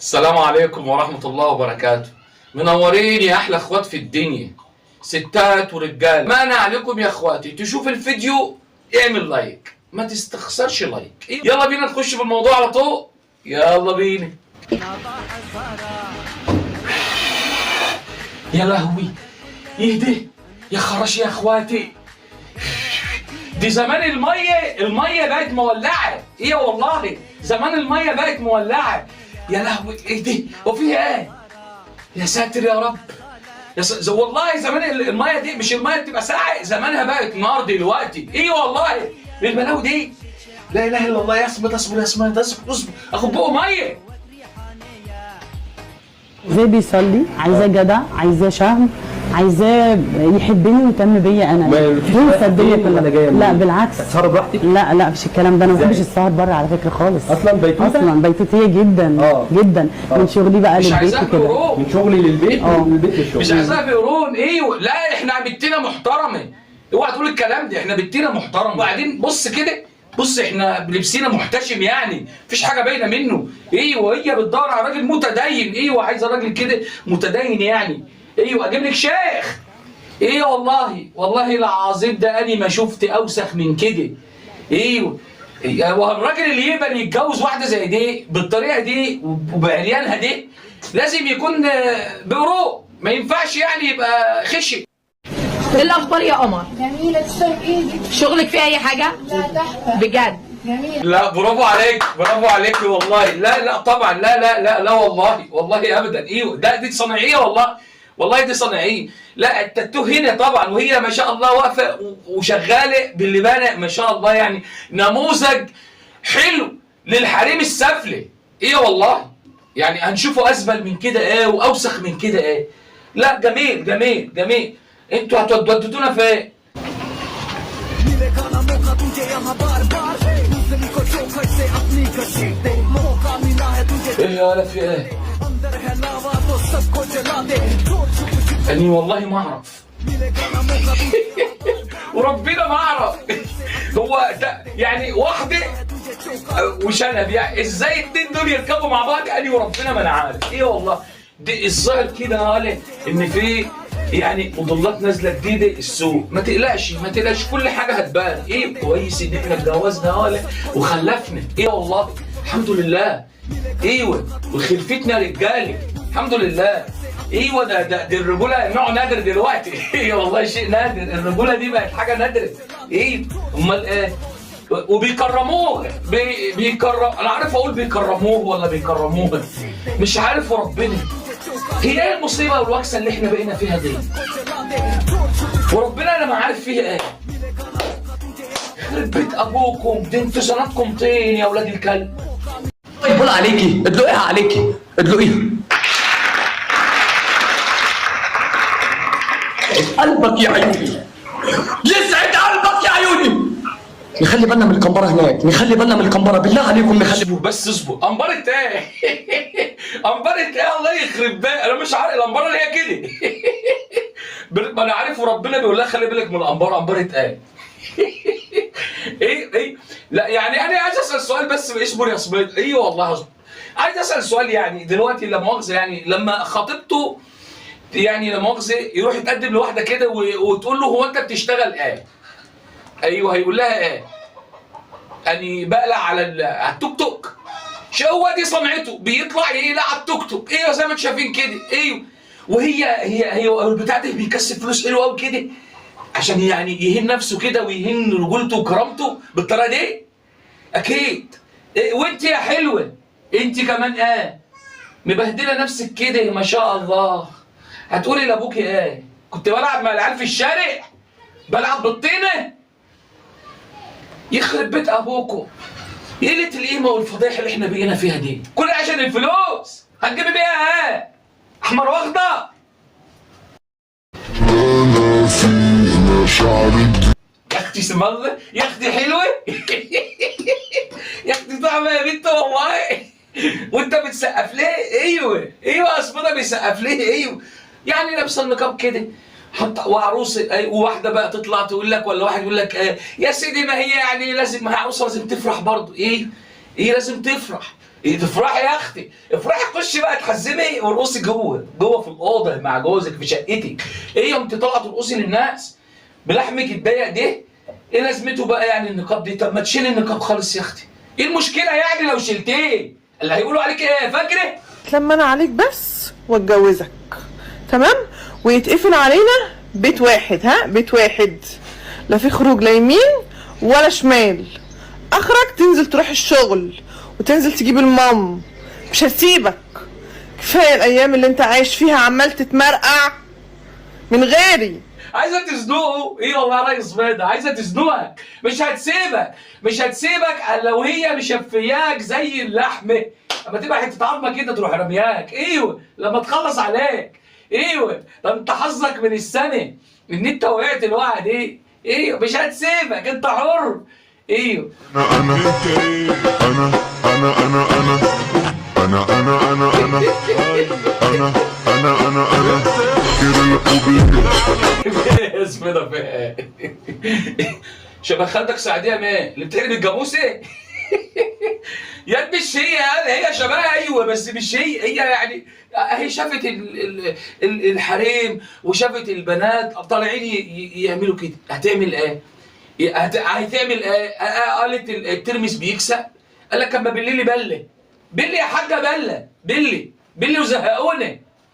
السلام عليكم ورحمة الله وبركاته. منورين يا أحلى أخوات في الدنيا، ستات ورجال. ما أنا عليكم يا أخواتي تشوف الفيديو اعمل لايك، ما تستخسرش لايك. يلا بينا نخش في الموضوع على طول، يلا بينا. يا لهوي يهدي يا خرش يا أخواتي، دي زمان المية بقت مولعة. ايه والله زمان المية بقت مولعة. يا لهوي ايه دي؟ وفيها ايه؟ يا ساتر يا رب. والله زمان المية دي مش المية بتبقى ساقعة، زمانها بقت نار دلوقتي. ايه والله البلاوي دي. لا اله الا الله. اصبر اصبر اخد بقه مية. عايزاه بيصلي، عايزاه جدع، عايزاه شهم، عايزاه يحبني ويهتم بيا انا. ينسى الدنيا كلها. لا بالعكس، تسهر براحتك؟ لا مش الكلام ده. انا ما بحبش السهر بره على فكره خالص. اصلا بيتوتيه جدا جدا. من شغلي بقى للبيت وكده. من شغلي للبيت ومن البيت للشغل. مش عايزاها بقرون. ايوه لا احنا بنتنا محترمه. اوعى تقول الكلام ده، احنا بنتنا محترمه. وبعدين بص كده، بص احنا لبسنا محتشم، يعني مفيش حاجه باينه منه. ايوه هي بتدور على راجل متدين. ايوه عايزه راجل كده متدين يعني. ايوه اجيب لك شيخ. ايه والله العظيم ده اني ما شفت اوسخ من كده. ايوه والراجل اللي يقبل يتجوز واحده زي دي بالطريقه دي وبعريانها دي لازم يكون بروق، ما ينفعش يعني يبقى خشي. ايه الاخبار يا قمر؟ جميلة تسلم ايدك. شغلك فيه اي حاجه؟ لا تحفة بجد؟ جميلة. لا برافو عليك، برافو عليك والله. لا طبعا لا والله ابدا. ايوه دي صناعيه والله دي صناعيه. لا التاتو هنا طبعا، وهي ما شاء الله واقفه وشغاله باللبانه ما شاء الله، يعني نموذج حلو للحريم السفلي. ايه والله يعني هنشوفه ازبل من كده ايه واوسخ من كده ايه. لا جميل. انتوا هتودونا في ايه؟ ايه يا ولا في ايه؟ اني والله ما اعرف وربنا ما اعرف. هو ده يعني واحده وشنب، يعني ازاي الاتنين دول يركبوا مع بعض؟ اني وربنا ما انا عارف. ايه والله دي الظاهر كده قال ان في يعني مضلات نازله جديده السوق. ما تقلقش كل حاجه هتبان. ايه كويس ان احنا اتجوزنا وخلفنا. ايه والله الحمد لله. ايوه وخلفتنا رجاله الحمد لله. ايوه دي الرجوله نوع نادر دلوقتي. ايه والله شيء نادر، الرجوله دي بقت حاجه نادره. ايه امال ايه؟ وبيكرموه انا عارف اقول بيكرموه ولا بيكرموه مش عارف. وربنا هي ايه المصيبه والوكسه اللي احنا بقينا فيها دي؟ وربنا انا ما عارف فيها ايه. يخرب بيت ابوكم، دي انتوا سنتكم طين يا اولاد الكلب. يقول عليكي ادلقيها عليكي ادلقيها. قلبك يا عيوني، يسعد قلبك يا عيوني. نخلي بالنا من القنبره هناك، نخلي بالنا من القنبره بالله عليكم. نخلي بس اصبر. قنبره ايه؟ قنبره ايه؟ الله يخرب بقى. انا مش عارف القنبره اللي هي كده. ما انا عارف وربنا بيقول لها خلي بالك من القنبره. قنبره ايه؟ ايه لا يعني انا عايز اسال سؤال بس. اصبر يا صبيط. ايوه والله اصبر. عايز اسال سؤال. يعني دلوقتي لا مؤاخذه، يعني لما خطيبته يعني لا مؤاخذه يروح يتقدم لواحده كده وتقول له هو انت بتشتغل ايه؟ ايوه هيقول لها ايه؟ اني بقلع على التوك توك. شو هو دي صنعته، بيطلع يقلع على التوك توك. ايوه زي ما انتم شايفين كده. ايوه وهي البتاع ده بيكسب فلوس حلوه قوي كده عشان يعني يهين نفسه كده ويهين رجولته وكرامته بالطريقه دي. اكيد. وانت يا حلوه انت كمان مبهدله نفسك كده ما شاء الله. هتقولي لابوكي ايه؟ كنت بلعب مع العيال في الشارع، بلعب بالطينه. يخرب بيت ابوكم. قله القيمه والفضيحه اللي احنا بقينا فيها دي كل عشان الفلوس. هتجيبي بيها ايه؟ احمر واخضر. يا اختي اسم الله، يا اختي حلوه. يا اختي طعمه يا بنت والله. وانت بتسقف ليه؟ ايوه اصبر بيسقف ليه؟ ايوه يعني لابسه النقاب كده حتى وعروسه وواحده بقى تطلع تقول لك ولا واحد يقول لك يا سيدي ما هي يعني لازم، ما هي عروسه لازم تفرح برضه. ايه لازم تفرح. إيه تفرحي يا اختي، افرحي خشي بقى تحزمي وارقصي جوه في الاوضه مع جوزك في شقتك. ايه انت طالعه ترقصي للناس بلحمك الضيق ده؟ ايه لازمته بقى يعني النقاب دي؟ طب ما تشيلي النقاب خالص يا اختي، ايه المشكله يعني لو شلتيه؟ اللي هيقولوا عليك ايه فاكره؟ اتلم انا عليك بس واتجوزك، تمام؟ ويتقفل علينا بيت واحد، ها؟ بيت واحد، لا في خروج لا يمين ولا شمال. اخرك تنزل تروح الشغل وتنزل تجيب المام، مش هسيبك. كفايه الايام اللي انت عايش فيها عمال تتمرقع من غيري. عايزه تزنقه؟ ايه والله يا ريس بيضة، عايزه تزنقك، مش هتسيبك لو هي مشفياك زي اللحمه. لما تبقى حته عظمه كده تروح رمياك، ايوه لما تخلص عليك، ايوه ده انت حظك من السنه ان انت وقعت الوقعه دي، ايوه مش هتسيبك، انت حر، ايوه. اسمه ده فين؟ شبه خالتك سعديه مان اللي بتقلب الجاموسه. يا مش هي شبهها ايوه، بس مش هي يعني. هي شافت الحريم وشافت البنات طالعين يعملوا كده، هتعمل ايه؟ هتعمل ايه؟ قالت الترمس بيكسب، قال لك اما بالليل بله يا حاجه، بله وزهقونا.